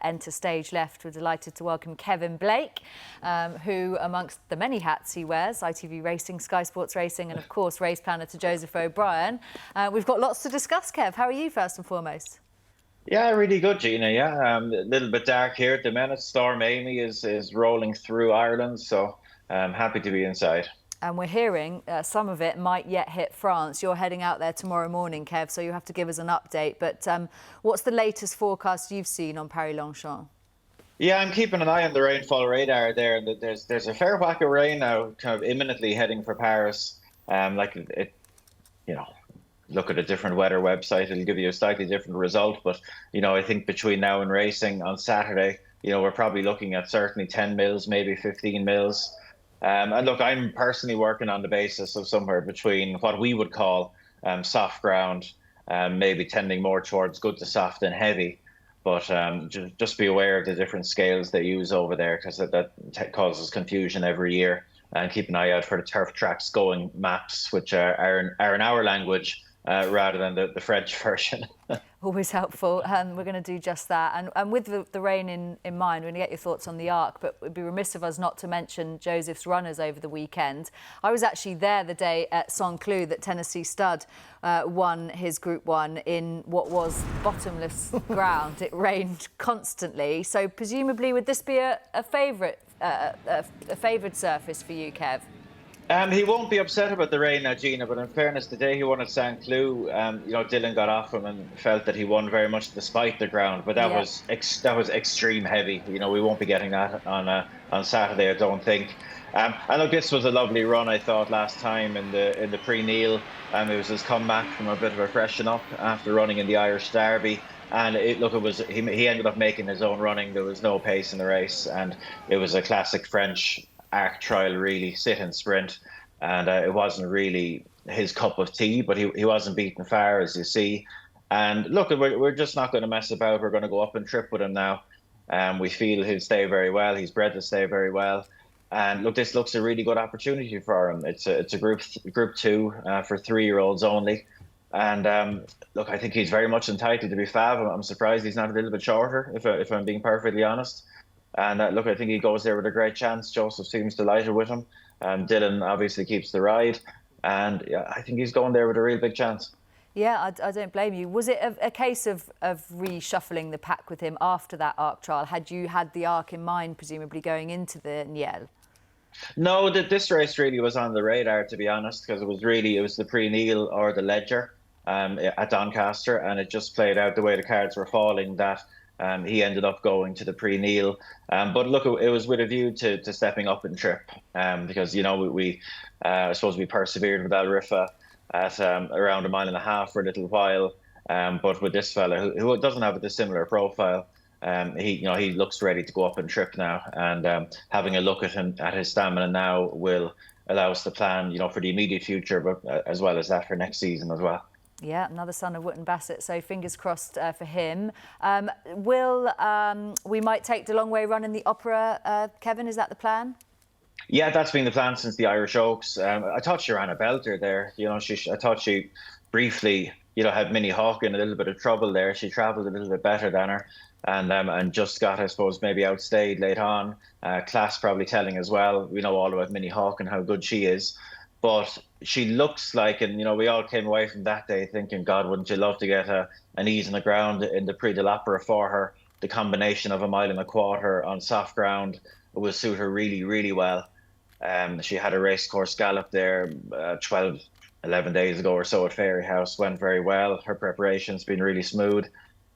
enter stage left. We're delighted to welcome Kevin Blake, who, amongst the many hats he wears, ITV Racing, Sky Sports Racing, and of course race planner to Joseph O'Brien. We've got lots to discuss, Kev. How are you, first and foremost? Yeah, really good, Gina. Yeah, a little bit dark here at the minute. Storm Amy is rolling through Ireland, so I'm happy to be inside. And we're hearing some of it might yet hit France. You're heading out there tomorrow morning, Kev, so you have to give us an update. But what's the latest forecast you've seen on Paris-Longchamp? Yeah, I'm keeping an eye on the rainfall radar there, and there's a fair whack of rain now, kind of imminently heading for Paris. Like it, you know, look at a different weather website, it'll give you a slightly different result. But I think between now and racing on Saturday, we're probably looking at certainly 10 mils, maybe 15 mils. And look, I'm personally working on the basis of somewhere between what we would call soft ground, maybe tending more towards good to soft and heavy. But just be aware of the different scales they use over there, because that causes confusion every year. And keep an eye out for the turf tracks going maps, which are in our language rather than the French version. Always helpful. We're going to do just that. And with the rain in mind, we're going to get your thoughts on the Arc, but it would be remiss of us not to mention Joseph's runners over the weekend. I was actually there the day at Saint-Cloud that Tennessee Stud won his Group 1 in what was bottomless ground. It rained constantly. So presumably, would this be a favoured surface for you, Kev? He won't be upset about the rain now, Gina, but in fairness, the day he won at St. Cloud, Dylan got off him and felt that he won very much despite the ground, but that was extreme heavy. We won't be getting that on Saturday, I don't think. And look, this was a lovely run, I thought, last time in the Prix. It was his comeback from a bit of a freshen up after running in the Irish Derby. And he ended up making his own running. There was no pace in the race, and it was a classic French arc trial, really, sit and sprint. And it wasn't really his cup of tea, but he wasn't beaten far, as you see. And look, we're just not going to mess about. We're going to go up and trip with him now. We feel he'll stay very well. He's bred to stay very well. And look, this looks a really good opportunity for him. It's a group 2 for 3-year-olds only. And look, I think he's very much entitled to be fab. I'm surprised he's not a little bit shorter, if I'm being perfectly honest. And look, I think he goes there with a great chance. Joseph seems delighted with him. Dylan obviously keeps the ride. And yeah, I think he's going there with a real big chance. Yeah, I don't blame you. Was it a case of reshuffling the pack with him after that Arc trial? Had you had the Arc in mind, presumably going into the Niel? No, this race really was on the radar, to be honest, because it was the Prix Niel or the Ledger at Doncaster, and it just played out the way the cards were falling that he ended up going to the Prix Niel. But look, it was with a view to stepping up in trip, because I suppose we persevered with Al Rifa at around 1.5 miles for a little while. But with this fella who doesn't have a dissimilar profile, he looks ready to go up and trip now. And having a look at him, at his stamina now, will allow us to plan, for the immediate future, but as well as that for next season as well. Yeah, another son of Wootton Bassett, so fingers crossed for him. We might take the long way run in the Opera, Kevin? Is that the plan? Yeah, that's been the plan since the Irish Oaks. I thought she ran a belter there. I thought she briefly, had Minnie Hawke in a little bit of trouble there. She travelled a little bit better than her, and just got, I suppose, maybe outstayed late on. Class probably telling as well. We know all about Minnie Hawke and how good she is. But she looks like, and we all came away from that day thinking, God, wouldn't you love to get an ease on the ground in the Prix de l'Opera for her? The combination of 1.25 miles on soft ground will suit her really, really well. She had a race course gallop there 11 days ago or so at Fairyhouse, went very well. Her preparation's been really smooth.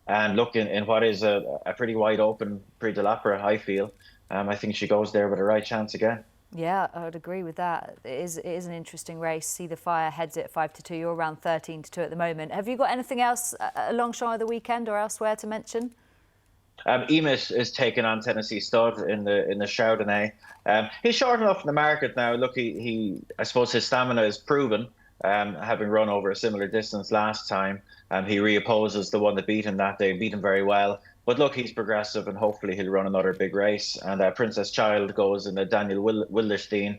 And look, in what is a pretty wide open Prix de l'Opera, I feel, I think she goes there with a right chance again. Yeah, I would agree with that. It is an interesting race. See the Fire heads it 5-2. You're around 13-2 at the moment. Have you got anything else along Longchamp of the weekend or elsewhere to mention? Emmet is taking on Tennessee Stud in the Chardonnay. He's short enough in the market now. Look, I suppose his stamina is proven, having run over a similar distance last time. He reopposes the one that beat him that day, beat him very well. But look, he's progressive, and hopefully he'll run another big race. And Princess Child goes in the Daniel Wilderstein.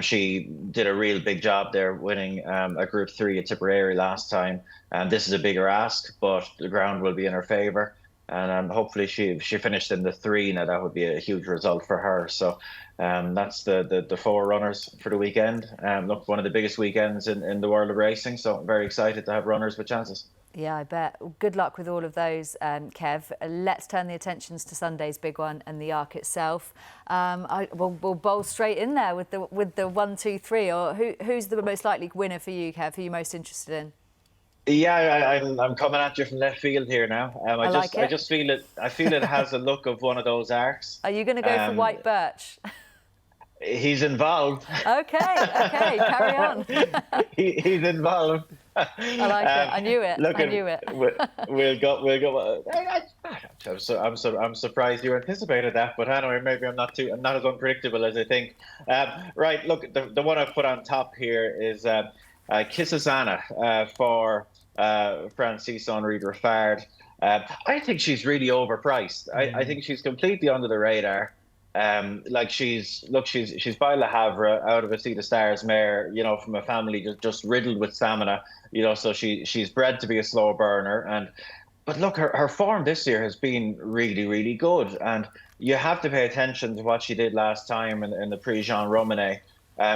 She did a real big job there, winning a Group 3 at Tipperary last time. This is a bigger ask, but the ground will be in her favour. and hopefully she finished in the 3. Now that would be a huge result for her. So that's the 4 runners for the weekend. Look, one of the biggest weekends in the world of racing. So I'm very excited to have runners with chances. Yeah, I bet. Good luck with all of those, Kev. Let's turn the attentions to Sunday's big one and the Arc itself. We'll bowl straight in there with the 1, 2, 3. Or who's the most likely winner for you, Kev? Who are you most interested in? Yeah, I'm coming at you from left field here now. I just feel it. I feel it has a look of one of those arcs. Are you going to go for White Birch? He's involved. Okay, carry on. He's involved. I like it. I knew it. Look, I knew it. We'll go. I'm surprised you anticipated that, but anyway, maybe I'm not as unpredictable as I think. Right, look, the one I put on top here is Kissasana for Francis Henri Griffard. I think she's really overpriced. I think she's completely under the radar. She's by Le Havre, out of a Sea of Stars mare, from a family just riddled with stamina, so she's bred to be a slow burner. But look, her form this year has been really, really good, and you have to pay attention to what she did last time in the Prix Jean Romanet,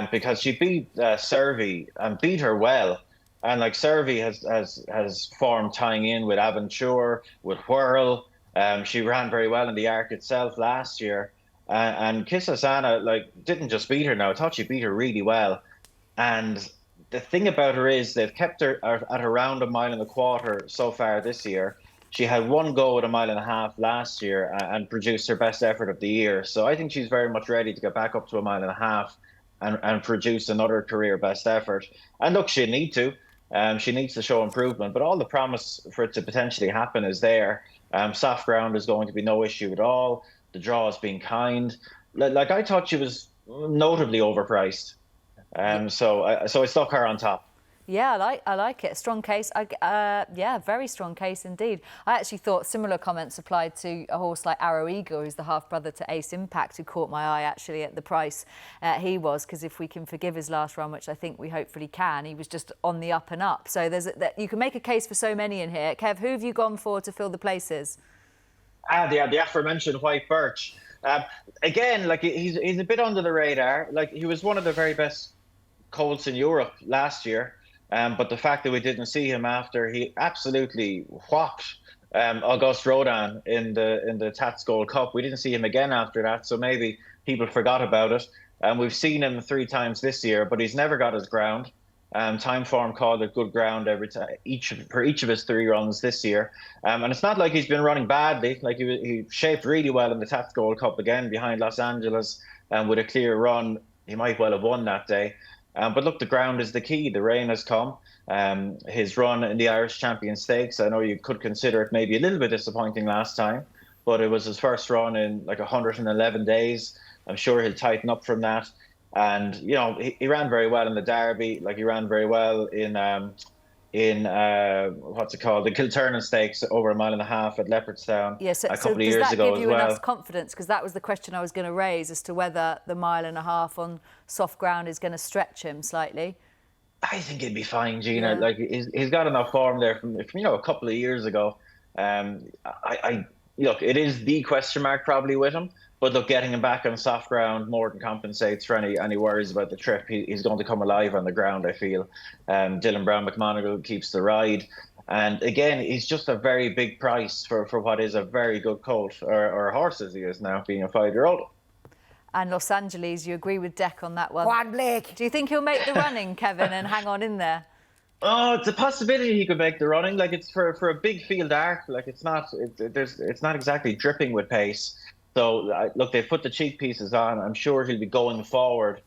because she beat Servi and beat her well. And like Servi has form tying in with Aventure, with Whirl. She ran very well in the Arc itself last year. And Kissasana didn't just beat her now. I thought she beat her really well. And the thing about her is they've kept her at around 1.25 miles so far this year. She had 1 go at 1.5 miles last year and produced her best effort of the year. So I think she's very much ready to get back up to 1.5 miles and produce another career best effort. And look, she'll need to. She needs to show improvement, but all the promise for it to potentially happen is there. Soft ground is going to be no issue at all. The draw has been kind. I thought she was notably overpriced. So I stuck her on top. Yeah, I like it. Strong case. Yeah, very strong case indeed. I actually thought similar comments applied to a horse like Arrow Eagle, who's the half brother to Ace Impact, who caught my eye actually at the price he was, because if we can forgive his last run, which I think we hopefully can, he was just on the up and up. So you can make a case for so many in here. Kev, who have you gone for to fill the places? The aforementioned White Birch. Again, he's a bit under the radar. He was one of the very best colts in Europe last year. But the fact that we didn't see him after he absolutely whopped Auguste Rodin in the Tats Gold Cup, we didn't see him again after that. So maybe people forgot about it. We've seen him 3 times this year, but he's never got his ground. Time Form called it good ground every time, for each of his 3 runs this year. And it's not like he's been running badly. He shaped really well in the Tats Gold Cup again behind Los Angeles, with a clear run. He might well have won that day. But look, the ground is the key. The rain has come. His run in the Irish Champion Stakes, I know you could consider it maybe a little bit disappointing last time, but it was his first run in 111 days. I'm sure he'll tighten up from that. And, he ran very well in the Derby. He ran very well in what's it called, the Kilturnan Stakes over 1.5 miles at Leopardstown a couple of years ago as well. Does that give you enough confidence? Because that was the question I was going to raise, as to whether the 1.5 miles on soft ground is going to stretch him slightly. I think he'd be fine, Gina. Yeah. He's got enough form there from a couple of years ago. Look, it is the question mark probably with him. But look, getting him back on soft ground more than compensates for any worries about the trip. He's going to come alive on the ground, I feel. Dylan Brown McMonagall keeps the ride. And again, he's just a very big price for what is a very good colt, or horse as he is now, being a 5-year-old. And Los Angeles, you agree with Deck on that one? Juan Blake. Do you think he'll make the running, Kevin, and hang on in there? Oh, it's a possibility he could make the running. It's for a big field arc. It's not exactly dripping with pace. So look, they've put the cheek pieces on. I'm sure he'll be going forward,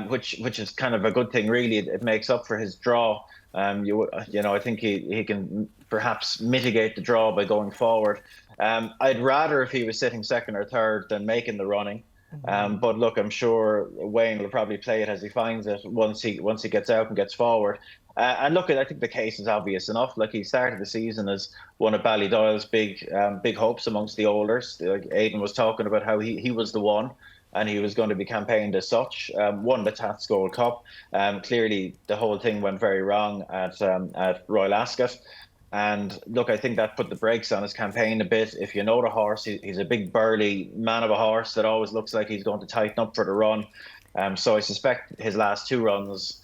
which is kind of a good thing, really. It makes up for his draw. I think he can perhaps mitigate the draw by going forward. I'd rather if he was sitting second or third than making the running. But look, I'm sure Wayne will probably play it as he finds it once he gets out and gets forward. And look, I think the case is obvious enough. He started the season as one of Ballydoyle's big hopes amongst the olders. Aidan was talking about how he was the one, and he was going to be campaigned as such. Won the Tats Gold Cup. Clearly, the whole thing went very wrong at Royal Ascot. And look, I think that put the brakes on his campaign a bit. If you know the horse, he's a big burly man of a horse that always looks like he's going to tighten up for the run. So I suspect his last two runs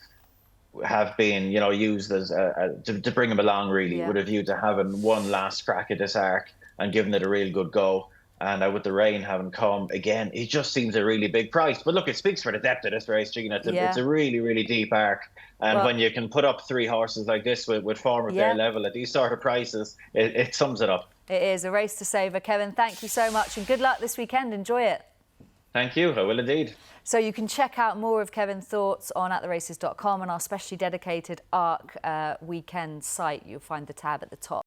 have been, used as to bring him along, really, Yeah. with a view to having one last crack at this arc and giving it a real good go. And with the rain having come again, he just seems a really big price. But look, it speaks for the depth of this race, Gina. It's Yeah. a really, really deep arc. And Well, when you can put up three horses like this with form of their yeah, level at these sort of prices, it sums it up. it is a race to savour. Kevin, thank you so much and good luck this weekend. Enjoy it. Thank you. I will indeed. So you can check out more of Kevin's thoughts on attheraces.com and our specially dedicated ARC weekend site. You'll find the tab at the top.